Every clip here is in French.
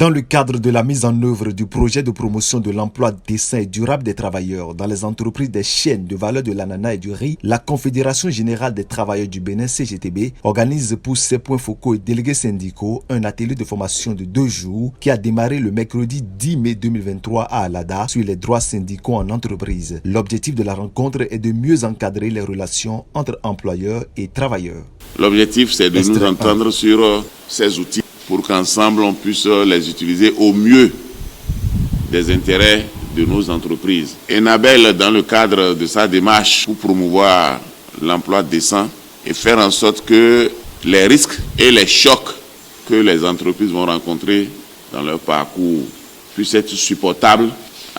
Dans le cadre de la mise en œuvre du projet de promotion de l'emploi décent et durable des travailleurs dans les entreprises des chaînes de valeur de l'ananas et du riz, la Confédération Générale des Travailleurs du Bénin, CGTB, organise pour ses points focaux et délégués syndicaux un atelier de formation de 2 jours qui a démarré le mercredi 10 mai 2023 à Alada sur les droits syndicaux en entreprise. L'objectif de la rencontre est de mieux encadrer les relations entre employeurs et travailleurs. L'objectif, c'est de nous entendre sur ces outils pour qu'ensemble on puisse les utiliser au mieux des intérêts de nos entreprises. Enabel, dans le cadre de sa démarche pour promouvoir l'emploi décent et faire en sorte que les risques et les chocs que les entreprises vont rencontrer dans leur parcours puissent être supportables,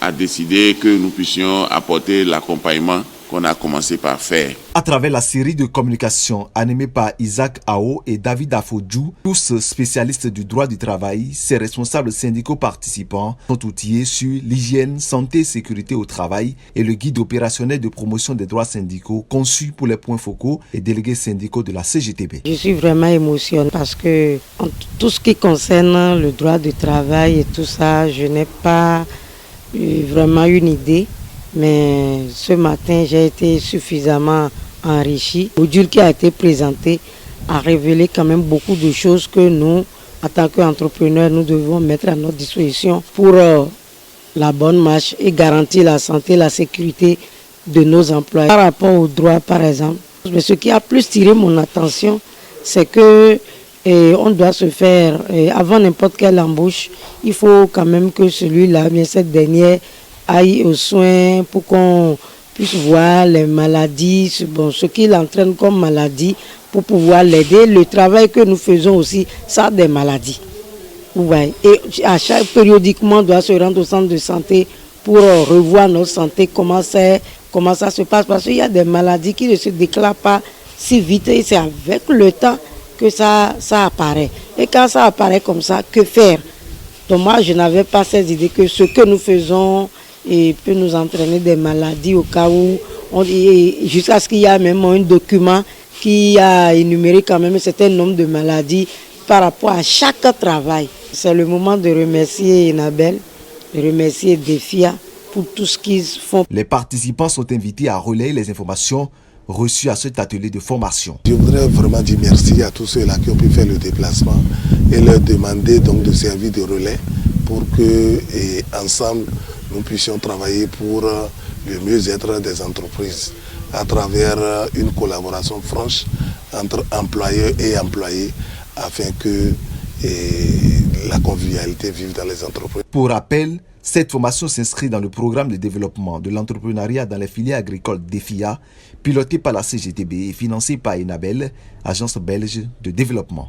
a décidé que nous puissions apporter l'accompagnement qu'on a commencé par faire. À travers la série de communication animée par Isaac Ao et David Afodjou, tous spécialistes du droit du travail, ces responsables syndicaux participants sont outillés sur l'hygiène, santé et sécurité au travail et le guide opérationnel de promotion des droits syndicaux conçu pour les points focaux et délégués syndicaux de la CGTB. Je suis vraiment émotionnée parce que en tout ce qui concerne le droit du travail et tout ça, je n'ai pas vraiment une idée. Mais ce matin, j'ai été suffisamment enrichi. Le module qui a été présenté a révélé quand même beaucoup de choses que nous, en tant qu'entrepreneurs, nous devons mettre à notre disposition pour la bonne marche et garantir la santé et la sécurité de nos employés. Par rapport aux droits, par exemple, mais ce qui a plus tiré mon attention, c'est que on doit se faire, avant n'importe quelle embauche, il faut quand même que celui-là, bien cette dernière, aille aux soins pour qu'on puisse voir les maladies, ce qu'il entraîne comme maladie pour pouvoir l'aider. Le travail que nous faisons aussi, ça a des maladies. Ouais. Et à chaque périodiquement, on doit se rendre au centre de santé pour revoir notre santé, comment ça se passe. Parce qu'il y a des maladies qui ne se déclarent pas si vite et c'est avec le temps que ça apparaît. Et quand ça apparaît comme ça, que faire? Donc moi, je n'avais pas ces idées que ce que nous faisons et peut nous entraîner des maladies au cas où, jusqu'à ce qu'il y ait même un document qui a énuméré quand même un certain nombre de maladies par rapport à chaque travail. C'est le moment de remercier Enabel, de remercier Defia pour tout ce qu'ils font. Les participants sont invités à relayer les informations reçues à cet atelier de formation. Je voudrais vraiment dire merci à tous ceux-là qui ont pu faire le déplacement et leur demander donc de servir de relais pour que ensemble nous puissions travailler pour le mieux-être des entreprises à travers une collaboration franche entre employeurs et employés afin que la convivialité vive dans les entreprises. Pour rappel, cette formation s'inscrit dans le programme de développement de l'entrepreneuriat dans les filières agricoles DEFIA, piloté par la CGTB et financé par Enabel, agence belge de développement.